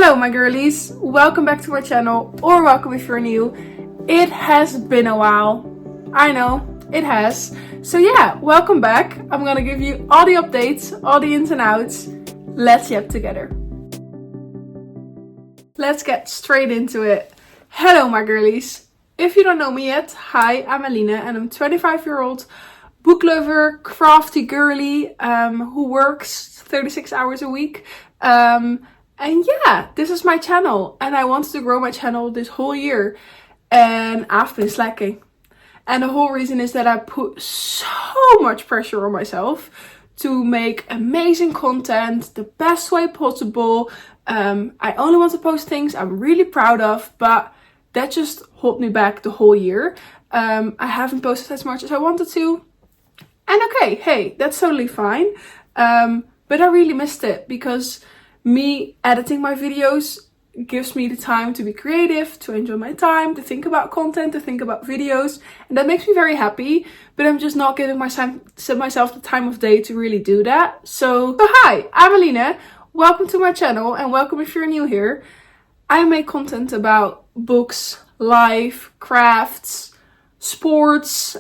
Hello my girlies, welcome back to my channel, or welcome if you're new. It has been a while, I know, it has. So yeah, welcome back. I'm gonna give you all the updates, all the ins and outs. Let's get together. Let's get straight into it. Hello my girlies. If you don't know me yet, hi, I'm Aline and I'm 25-year-old book lover, crafty girly who works 36 hours a week. And yeah, this is my channel and I wanted to grow my channel this whole year and I've been slacking. And the whole reason is that I put so much pressure on myself to make amazing content the best way possible. I only want to post things I'm really proud of, but that just held me back the whole year. I haven't posted as much as I wanted to. And okay, hey, that's totally fine. But I really missed it because me editing my videos gives me the time to be creative, to enjoy my time, to think about content, to think about videos. And that makes me very happy, but I'm just not giving myself the time of day to really do that. So hi, I'm Aline. Welcome to my channel and welcome if you're new here. I make content about books, life, crafts, sports,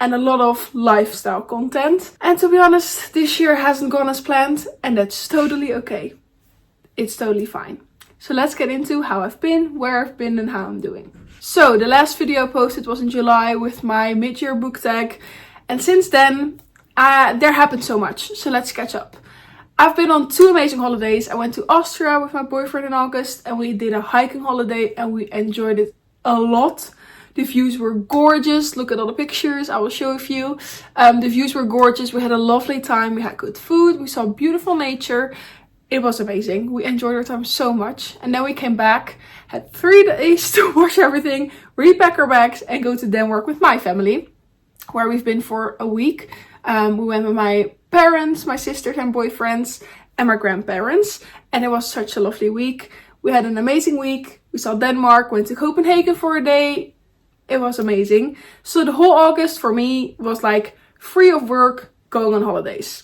and a lot of lifestyle content. And to be honest, this year hasn't gone as planned and that's totally okay. It's totally fine. So let's get into how I've been, where I've been and how I'm doing. So the last video I posted was in July with my mid-year book tag. And since then, there happened so much. So let's catch up. I've been on 2 amazing holidays. I went to Austria with my boyfriend in August and we did a hiking holiday and we enjoyed it a lot. The views were gorgeous. Look at all the pictures. I will show a few. The views were gorgeous. We had a lovely time. We had good food. We saw beautiful nature. It was amazing. We enjoyed our time so much. And then we came back, had 3 days to wash everything, repack our bags and go to Denmark with my family, where we've been for a week. We went with my parents, my sisters and boyfriends and my grandparents. And it was such a lovely week. We had an amazing week. We saw Denmark, went to Copenhagen for a day. It was amazing. So the whole August for me was like free of work, going on holidays.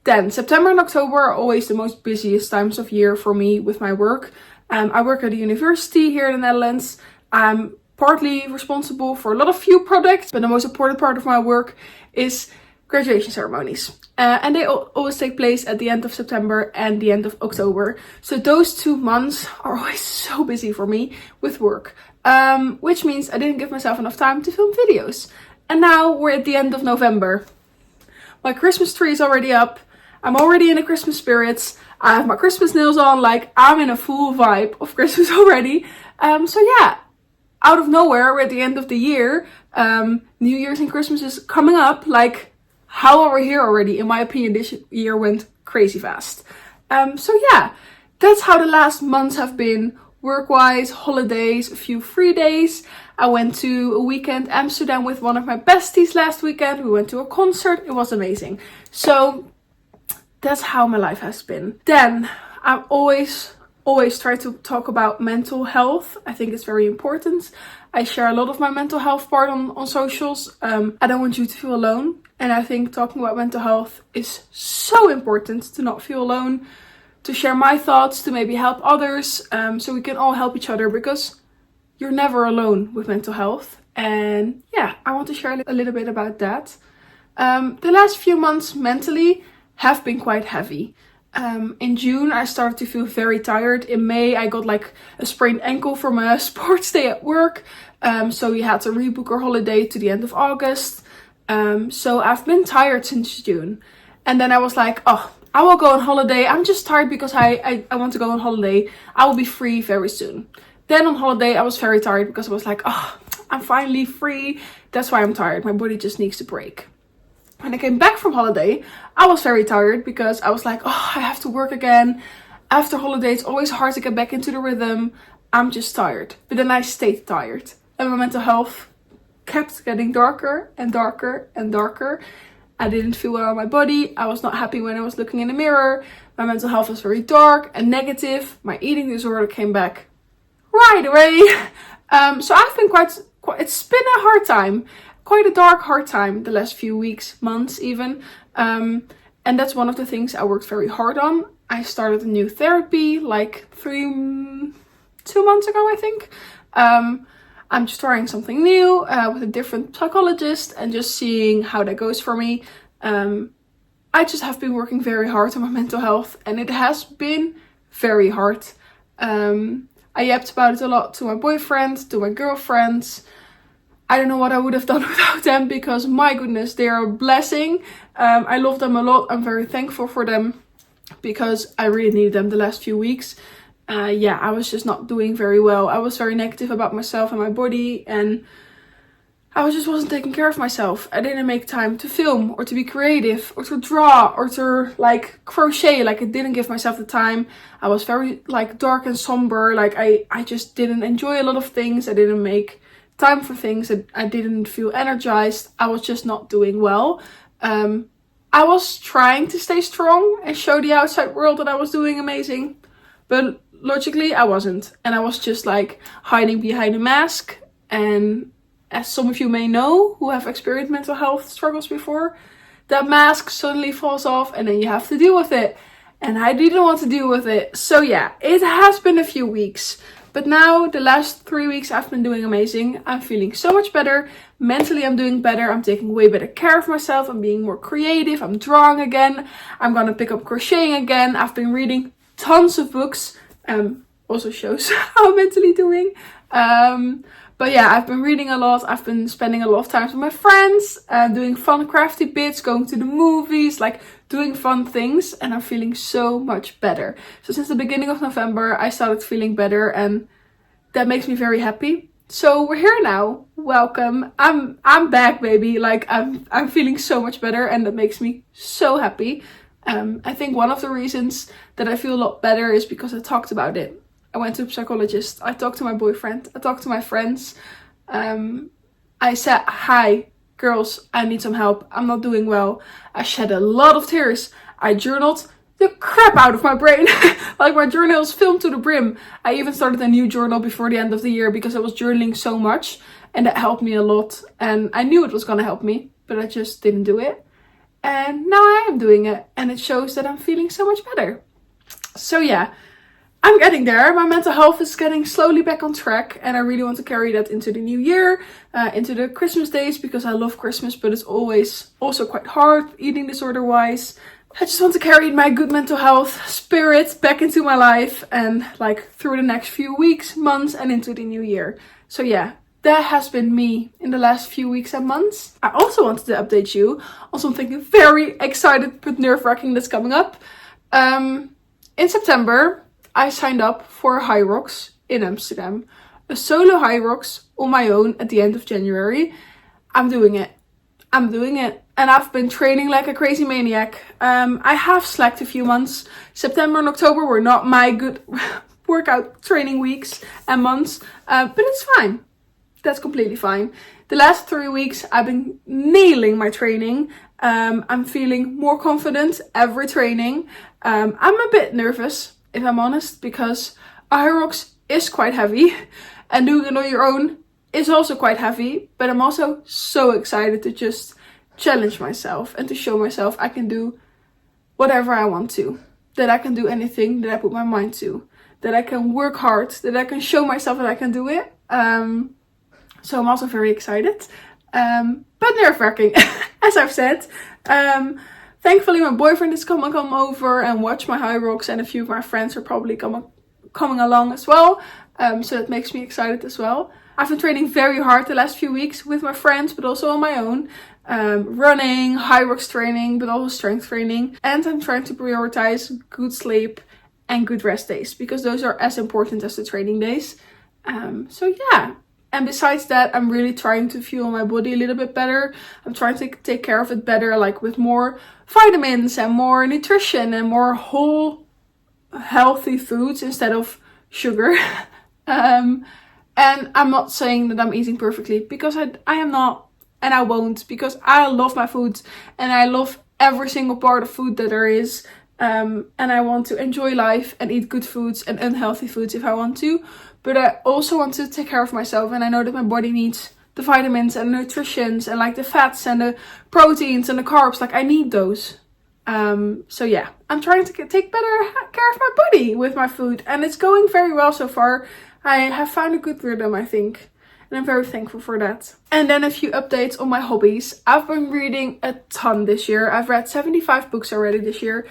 Then September and October are always the most busiest times of year for me with my work. I work at a university here in the Netherlands. I'm partly responsible for a lot of few projects, but the most important part of my work is graduation ceremonies. And they always take place at the end of September and the end of October. So those 2 months are always so busy for me with work. Which means I didn't give myself enough time to film videos. And now we're at the end of November. My Christmas tree is already up. I'm already in the Christmas spirits. I have my Christmas nails on, like I'm in a full vibe of Christmas already. So yeah, out of nowhere, we're at the end of the year. New Year's and Christmas is coming up. Like, how are we here already? In my opinion, this year went crazy fast. So yeah, that's how the last months have been. Work-wise, holidays, a few free days. I went to a weekend Amsterdam with one of my besties last weekend. We went to a concert. It was amazing. So that's how my life has been. Then I always try to talk about mental health. I think it's very important. I share a lot of my mental health part on socials. I don't want you to feel alone. And I think talking about mental health is so important to not feel alone. To share my thoughts, to maybe help others, so we can all help each other because you're never alone with mental health. And yeah, I want to share a little bit about that. The last few months mentally have been quite heavy. In June, I started to feel very tired. In May, I got like a sprained ankle from a sports day at work. So we had to rebook our holiday to the end of August. So I've been tired since June. And then I was like, oh, I will go on holiday. I'm just tired because I want to go on holiday. I will be free very soon. Then on holiday, I was very tired because I was like, oh, I'm finally free. That's why I'm tired. My body just needs a break. When I came back from holiday, I was very tired because I was like, oh, I have to work again. After holiday, it's always hard to get back into the rhythm. I'm just tired. But then I stayed tired. And my mental health kept getting darker and darker and darker. I didn't feel well on my body. I was not happy when I was looking in the mirror. My mental health was very dark and negative. My eating disorder came back right away. So I've been it's been a hard time. Quite a dark, hard time the last few weeks, months even. And that's one of the things I worked very hard on. I started a new therapy like 2 months ago, I think. I'm just trying something new with a different psychologist and just seeing how that goes for me. I just have been working very hard on my mental health, and it has been very hard. I yapped about it a lot to my boyfriend, to my girlfriends. I don't know what I would have done without them, because my goodness, they are a blessing. I love them a lot. I'm very thankful for them because I really needed them the last few weeks. I was just not doing very well. I was very negative about myself and my body, and I just wasn't taking care of myself. I didn't make time to film or to be creative or to draw or to like crochet. Like, I didn't give myself the time. I was very like dark and somber. Like I just didn't enjoy a lot of things. I didn't make time for things. I didn't feel energized. I was just not doing well. I was trying to stay strong and show the outside world that I was doing amazing, but logically I wasn't. And I was just like hiding behind a mask. And as some of you may know who have experienced mental health struggles before, that mask suddenly falls off and then you have to deal with it. And I didn't want to deal with it. So yeah, it has been a few weeks. But now, the last 3 weeks, I've been doing amazing. I'm feeling so much better. Mentally, I'm doing better. I'm taking way better care of myself. I'm being more creative. I'm drawing again. I'm gonna pick up crocheting again. I've been reading tons of books. Also shows how I'm mentally doing. But yeah, I've been reading a lot. I've been spending a lot of time with my friends, doing fun crafty bits, going to the movies, like doing fun things, and I'm feeling so much better. So since the beginning of November, I started feeling better, and that makes me very happy. So we're here now. Welcome. I'm back, baby. Like I'm feeling so much better, and that makes me so happy. I think one of the reasons that I feel a lot better is because I talked about it. I went to a psychologist. I talked to my boyfriend. I talked to my friends. I said, hi, girls, I need some help. I'm not doing well. I shed a lot of tears. I journaled the crap out of my brain. Like, my journal is filled to the brim. I even started a new journal before the end of the year because I was journaling so much. And that helped me a lot. And I knew it was going to help me, but I just didn't do it. And now I am doing it. And it shows that I'm feeling so much better. So yeah, I'm getting there. My mental health is getting slowly back on track, and I really want to carry that into the new year, into the Christmas days, because I love Christmas, but it's always also quite hard eating disorder wise. I just want to carry my good mental health spirit back into my life and like through the next few weeks, months, and into the new year. So yeah, that has been me in the last few weeks and months. I also wanted to update you on something very excited but nerve-wracking that's coming up. In September, I signed up for Hyrox in Amsterdam. A solo Hyrox on my own at the end of January. I'm doing it. And I've been training like a crazy maniac. I have slacked a few months. September and October were not my good workout training weeks and months. But it's fine. That's completely fine. The last 3 weeks I've been nailing my training. I'm feeling more confident every training. I'm a bit nervous, if I'm honest, because Hyrox is quite heavy and doing it on your own is also quite heavy, but I'm also so excited to just challenge myself and to show myself I can do whatever I want to, that I can do anything that I put my mind to, that I can work hard, that I can show myself that I can do it. So I'm also very excited, but nerve-wracking, as I've said. Thankfully, my boyfriend is come over and watch my Hyrox, and a few of my friends are probably coming along as well. So that makes me excited as well. I've been training very hard the last few weeks with my friends, but also on my own. Running, Hyrox training, but also strength training. And I'm trying to prioritize good sleep and good rest days, because those are as important as the training days. So yeah. And besides that, I'm really trying to fuel my body a little bit better. I'm trying to take care of it better, like with more vitamins and more nutrition and more whole healthy foods instead of sugar. And I'm not saying that I'm eating perfectly, because I am not, and I won't, because I love my food and I love every single part of food that there is. And I want to enjoy life and eat good foods and unhealthy foods if I want to. But I also want to take care of myself, and I know that my body needs the vitamins and the nutritions and like the fats and the proteins and the carbs. Like, I need those. So yeah, I'm trying to take better care of my body with my food, and it's going very well so far. I have found a good rhythm, I think, and I'm very thankful for that. And then a few updates on my hobbies. I've been reading a ton this year. I've read 75 books already this year,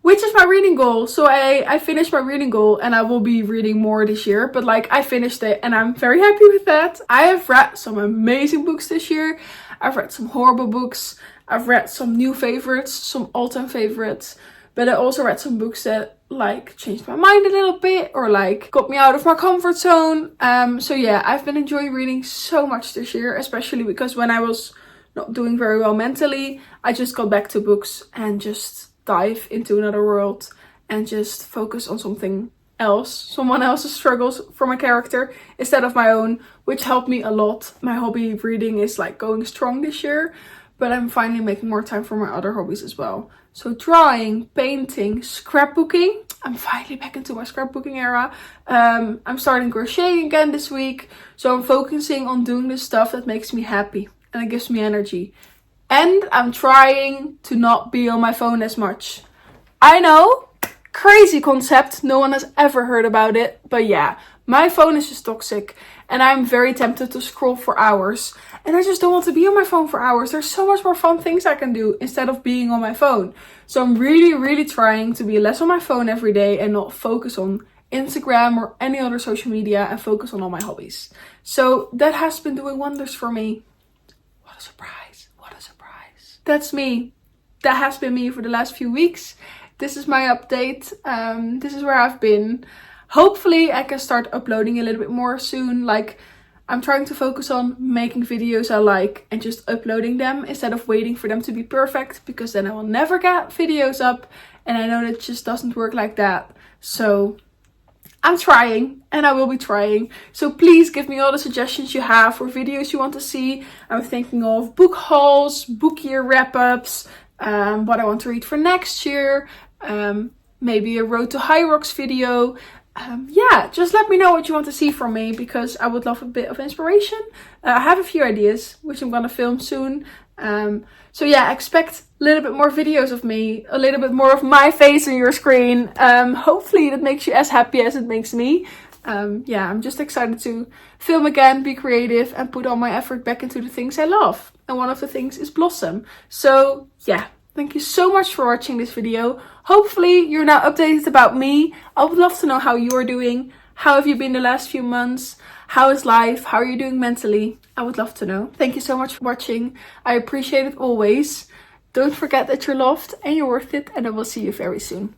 which is my reading goal. So I finished my reading goal, and I will be reading more this year, but like I finished it and I'm very happy with that. I have read some amazing books this year. I've read some horrible books. I've read some new favorites, some all-time favorites, but I also read some books that like changed my mind a little bit or like got me out of my comfort zone. So yeah, I've been enjoying reading so much this year, especially because when I was not doing very well mentally, I just got back to books and just dive into another world and just focus on something else, someone else's struggles for my character instead of my own, which helped me a lot. My hobby reading is like going strong this year, but I'm finally making more time for my other hobbies as well. So drawing, painting, scrapbooking. I'm finally back into my scrapbooking era. I'm starting crocheting again this week. So I'm focusing on doing the stuff that makes me happy and it gives me energy. And I'm trying to not be on my phone as much. I know, crazy concept. No one has ever heard about it. But yeah, my phone is just toxic. And I'm very tempted to scroll for hours. And I just don't want to be on my phone for hours. There's so much more fun things I can do instead of being on my phone. So I'm really, really trying to be less on my phone every day and not focus on Instagram or any other social media and focus on all my hobbies. So that has been doing wonders for me. What a surprise. What a surprise. That's me. That has been me for the last few weeks. This is my update. This is where I've been. Hopefully I can start uploading a little bit more soon. Like, I'm trying to focus on making videos I like and just uploading them instead of waiting for them to be perfect, because then I will never get videos up, and I know that just doesn't work like that. So I'm trying, and I will be trying. So please give me all the suggestions you have for videos you want to see. I'm thinking of book hauls, book year wrap-ups, what I want to read for next year, maybe a road to Hyrox video. Yeah, just let me know what you want to see from me, because I would love a bit of inspiration. I have a few ideas, which I'm gonna film soon. So yeah, expect a little bit more videos of me, a little bit more of my face on your screen. Hopefully that makes you as happy as it makes me. Yeah, I'm just excited to film again, be creative, and put all my effort back into the things I love. And one of the things is Blossom. So yeah. Thank you so much for watching this video. Hopefully you're now updated about me. I would love to know how you are doing. How have you been the last few months? How is life? How are you doing mentally? I would love to know. Thank you so much for watching. I appreciate it always. Don't forget that you're loved and you're worth it, and I will see you very soon.